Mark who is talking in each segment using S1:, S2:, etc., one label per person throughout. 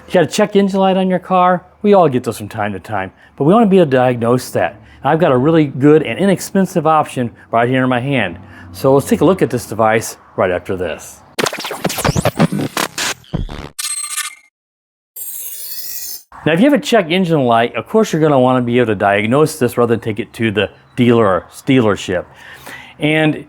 S1: You got a check engine light on your car? We all get those from time to time, but we want to be able to diagnose that. And I've got a really good and inexpensive option right here in my hand. So let's take a look at this device right after this. Now, if you have a check engine light, of course you're going to want to be able to diagnose this rather than take it to the dealer or dealership. And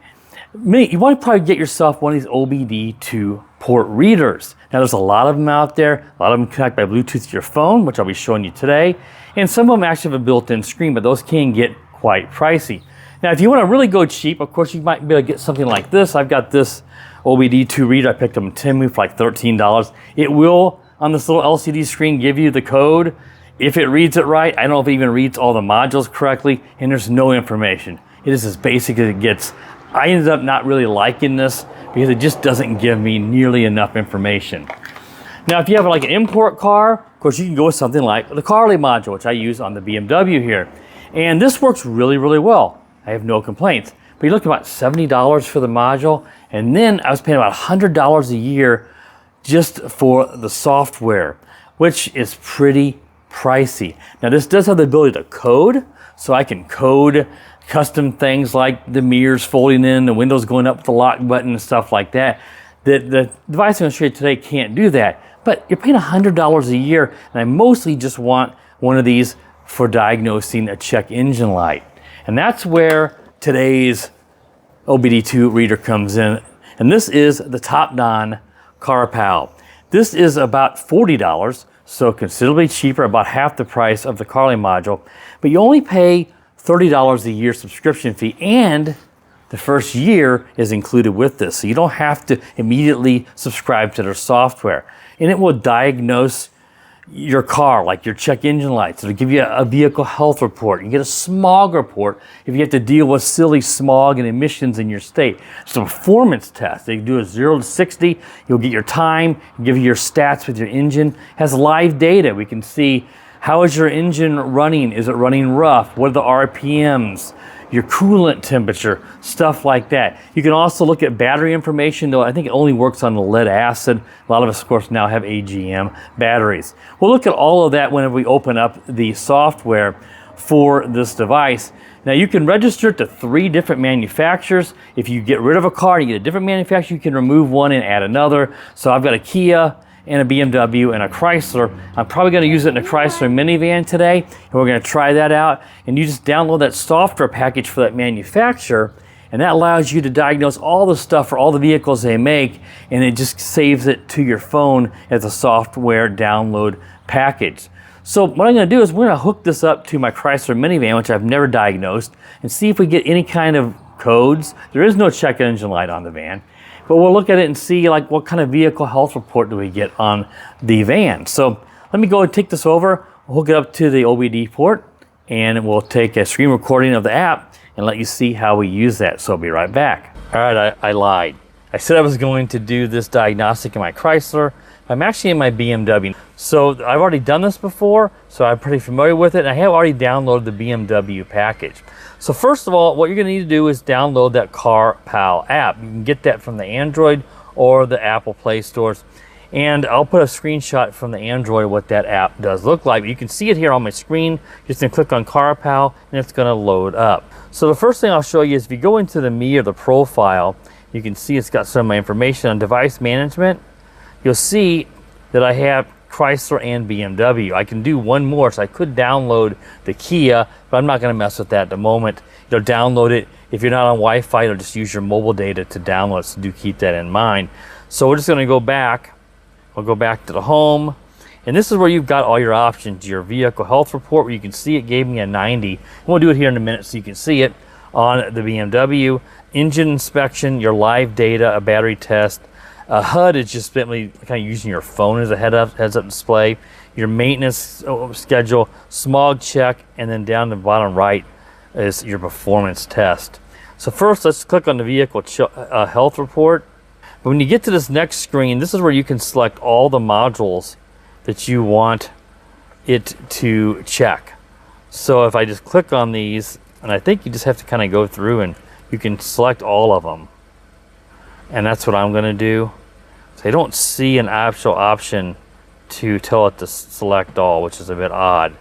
S1: you want to probably get yourself one of these OBD2 port readers. Now, there's a lot of them out there. A lot of them connect by Bluetooth to your phone, which I'll be showing you today. And some of them actually have a built-in screen, but those can get quite pricey. Now, if you want to really go cheap, of course, you might be able to get something like this. I've got this OBD2 reader. I picked up in Temu for like $13. It will, on this little LCD screen, give you the code. If it reads it right, I don't know if it even reads all the modules correctly, and there's no information. It is as basic as it gets. I ended up not really liking this because it just doesn't give me nearly enough information. Now, if you have like an import car, of course, you can go with something like the CarPal module, which I use on the BMW here. And this works really, really well. I have no complaints. But you look at about $70 for the module, and then I was paying about $100 a year just for the software, which is pretty pricey. Now, this does have the ability to code, so I can code custom things like the mirrors folding in, the windows going up with the lock button and stuff like that. The device I'm going to show you today can't do that, but you're paying $100 a year, and I mostly just want one of these for diagnosing a check engine light. And that's where today's OBD2 reader comes in. And this is the Topdon CarPal. This is about $40, so considerably cheaper, about half the price of the CarPal module, but you only pay $30 a year subscription fee, and the first year is included with this. So you don't have to immediately subscribe to their software. And it will diagnose your car, like your check engine lights. It'll give you a vehicle health report. You get a smog report if you have to deal with silly smog and emissions in your state. It's a performance test. They do a 0 to 60. You'll get your time, give you your stats with your engine. It has live data. We can see, how is your engine running? Is it running rough? What are the RPMs? Your coolant temperature, stuff like that. You can also look at battery information, though I think it only works on the lead acid. A lot of us, of course, now have AGM batteries. We'll look at all of that whenever we open up the software for this device. Now, you can register it to 3 different manufacturers. If you get rid of a car and you get a different manufacturer, you can remove one and add another. So I've got a Kia and a BMW and a Chrysler. I'm probably going to use it in a Chrysler minivan today, and we're going to try that out. And you just download that software package for that manufacturer, and that allows you to diagnose all the stuff for all the vehicles they make, and it just saves it to your phone as a software download package. So what I'm going to do is we're going to hook this up to my Chrysler minivan, which I've never diagnosed, and see if we get any kind of codes. There is no check engine light on the van, but we'll look at it and see like what kind of vehicle health report do we get on the van. So let me go and take this over, we'll hook it up to the OBD port, and we'll take a screen recording of the app and let you see how we use that. So I'll be right back. All right, I lied. I said I was going to do this diagnostic in my Chrysler. I'm actually in my BMW. So I've already done this before, so I'm pretty familiar with it, and I have already downloaded the BMW package. So first of all, what you're gonna need to do is download that CarPal app. You can get that from the Android or the Apple Play stores. And I'll put a screenshot from the Android what that app does look like. You can see it here on my screen. Just gonna click on CarPal and it's gonna load up. So the first thing I'll show you is if you go into the Me or the profile, you can see it's got some of my information on device management. You'll see that I have Chrysler and BMW. I can do one more, so I could download the Kia, but I'm not gonna mess with that at the moment. You'll download it. If you're not on Wi-Fi, you'll just use your mobile data to download it, so do keep that in mind. So we're just gonna go back. We'll go back to the home, and this is where you've got all your options. Your vehicle health report, where you can see it gave me a 90. And we'll do it here in a minute so you can see it on the BMW. Engine inspection, your live data, a battery test. HUD is just simply kind of using your phone as a heads-up display. Your maintenance schedule, smog check, and then down the bottom right is your performance test. So first, let's click on the vehicle health report. But when you get to this next screen, this is where you can select all the modules that you want it to check. So if I just click on these, and I think you just have to kind of go through and you can select all of them. And that's what I'm going to do. So I don't see an actual option to tell it to select all, which is a bit odd.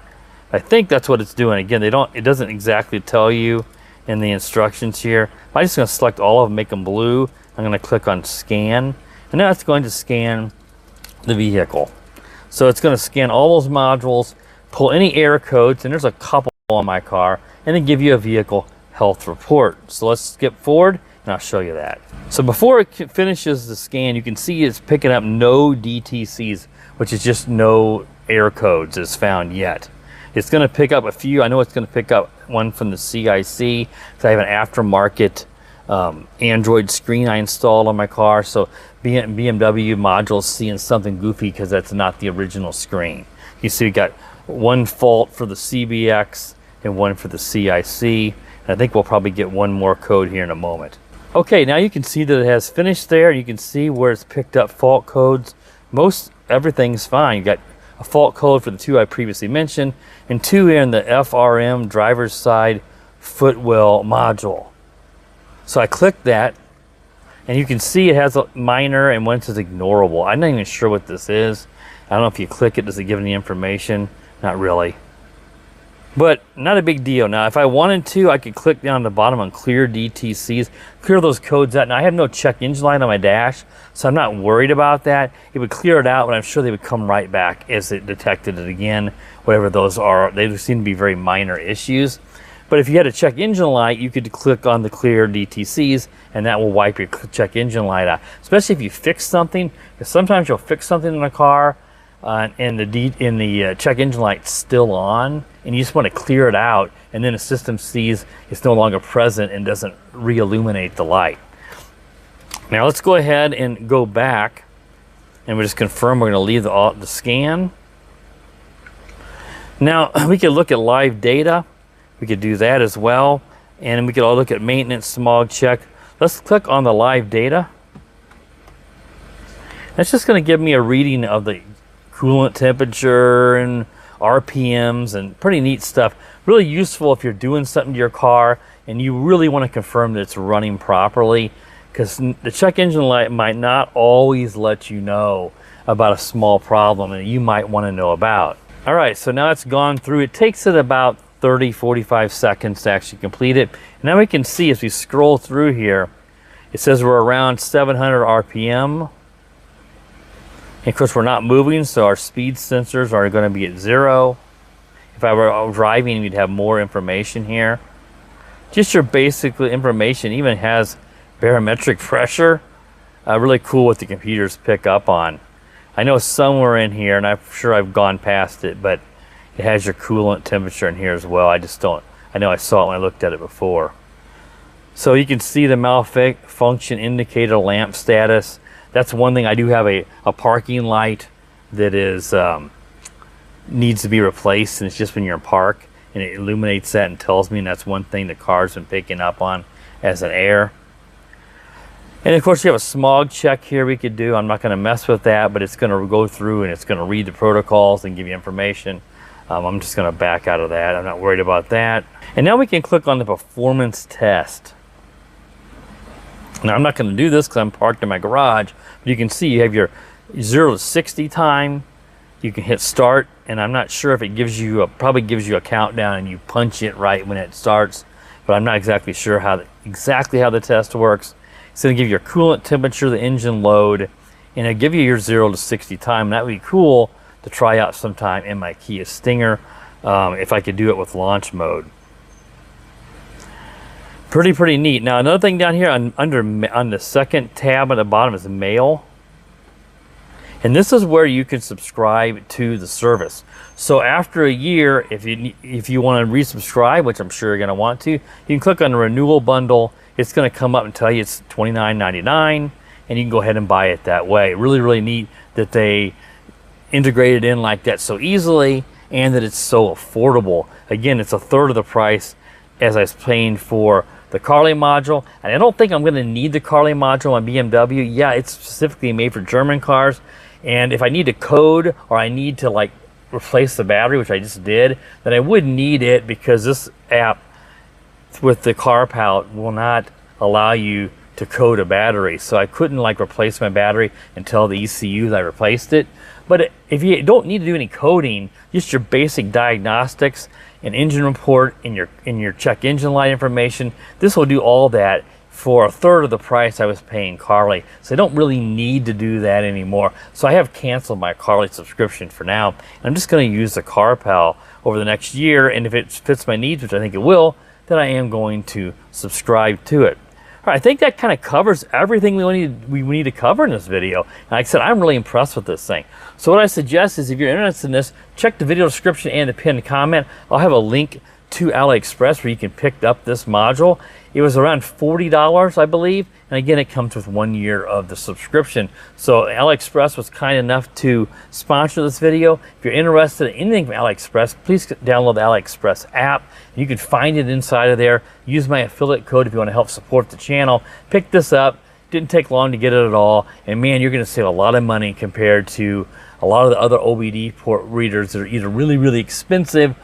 S1: I think that's what it's doing. Again, it doesn't exactly tell you in the instructions here. I'm just going to select all of them, make them blue. I'm going to click on scan, and now it's going to scan the vehicle. So it's going to scan all those modules, pull any error codes, and there's a couple on my car, and then give you a vehicle health report. So let's skip forward and I'll show you that. So before it finishes the scan, you can see it's picking up no DTCs, which is just no error codes is found yet. It's going to pick up a few. I know it's going to pick up one from the CIC because I have an aftermarket Android screen I installed on my car. So BMW module is seeing something goofy because that's not the original screen. You see we got one fault for the CBX and one for the CIC. And I think we'll probably get one more code here in a moment. Okay, now you can see that it has finished there. You can see where it's picked up fault codes. Most everything's fine. You got a fault code for the two I previously mentioned, and two in the FRM driver's side footwell module. So I clicked that, and you can see it has a minor and one says ignorable. I'm not even sure what this is. I don't know if you click it, does it give any information? Not really. But not a big deal. Now, if I wanted to, I could click down the bottom on clear DTCs, clear those codes out. Now, I have no check engine light on my dash, so I'm not worried about that. It would clear it out, but I'm sure they would come right back as it detected it again, whatever those are. They seem to be very minor issues. But if you had a check engine light, you could click on the clear DTCs, and that will wipe your check engine light out. Especially if you fix something, because sometimes you'll fix something in a car, and the check engine light's still on, and you just want to clear it out, and then the system sees it's no longer present and doesn't re-illuminate the light. Now let's go ahead and go back, and we'll just confirm we're going to leave the scan. Now we could look at live data. We could do that as well, and we could all look at maintenance, smog check. Let's click on the live data. That's just going to give me a reading of the coolant temperature and RPMs and pretty neat stuff. Really useful if you're doing something to your car and you really want to confirm that it's running properly, because the check engine light might not always let you know about a small problem that you might want to know about. All right, so now it's gone through. It takes it about 30-45 seconds to actually complete it. And now we can see as we scroll through here, it says we're around 700 RPM. And of course, we're not moving, so our speed sensors are going to be at 0. If I were driving, we'd have more information here. Just your basic information. Even has barometric pressure. Really cool what the computers pick up on. I know somewhere in here, and I'm sure I've gone past it, but it has your coolant temperature in here as well. I just don't. I know I saw it when I looked at it before. So you can see the malfunction indicator lamp status. That's one thing. I do have a parking light that is needs to be replaced, and it's just when you're in park, and it illuminates that and tells me, and that's one thing the car's been picking up on as an error. And of course, you have a smog check here we could do. I'm not going to mess with that, but it's going to go through and it's going to read the protocols and give you information. I'm just going to back out of that. I'm not worried about that. And now we can click on the performance test. Now, I'm not going to do this because I'm parked in my garage, but you can see you have your 0 to 60 time. You can hit start, and I'm not sure if it gives you probably gives you a countdown and you punch it right when it starts, but I'm not exactly sure exactly how the test works. It's going to give you your coolant temperature, the engine load, and it'll give you your 0 to 60 time. That would be cool to try out sometime in my Kia Stinger if I could do it with launch mode. Pretty neat. Now another thing down here on the second tab at the bottom is mail, and this is where you can subscribe to the service. So after a year, if you want to resubscribe, which I'm sure you're going to want to, you can click on the renewal bundle. It's going to come up and tell you it's $29.99, and you can go ahead and buy it that way. Really neat that they integrated in like that so easily, and that it's so affordable. Again, it's a third of the price as I was paying for the CarPal module, and I don't think I'm going to need the CarPal module on BMW. Yeah, it's specifically made for German cars, and if I need a code or I need to like replace the battery, which I just did, then I would need it, because this app with the CarPal will not allow you to code a battery. So I couldn't like replace my battery and tell the ECU that I replaced it. But if you don't need to do any coding, just your basic diagnostics, an engine report, and your check engine light information, this will do all that for a third of the price I was paying Carly. So I don't really need to do that anymore. So I have canceled my Carly subscription for now. I'm just going to use the CarPal over the next year, and if it fits my needs, which I think it will, then I am going to subscribe to it. All right, I think that kind of covers everything we need to cover in this video. And like I said, I'm really impressed with this thing. So what I suggest is if you're interested in this, check the video description and the pinned comment. I'll have a link to AliExpress where you can pick up this module. It was around $40, I believe. And again, it comes with 1 year of the subscription. So AliExpress was kind enough to sponsor this video. If you're interested in anything from AliExpress, please download the AliExpress app. You can find it inside of there. Use my affiliate code if you want to help support the channel. Pick this up. Didn't take long to get it at all. And man, you're going to save a lot of money compared to a lot of the other OBD port readers that are either really, really expensive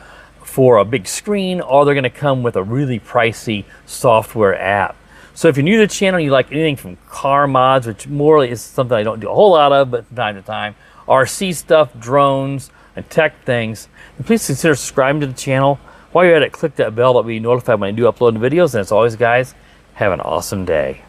S1: for a big screen, or they're going to come with a really pricey software app. So if you're new to the channel, you like anything from car mods, which more is something I don't do a whole lot of, but from time to time, RC stuff, drones, and tech things, then please consider subscribing to the channel. While you're at it, click that bell that will be notified when I do upload the videos. And as always, guys, have an awesome day.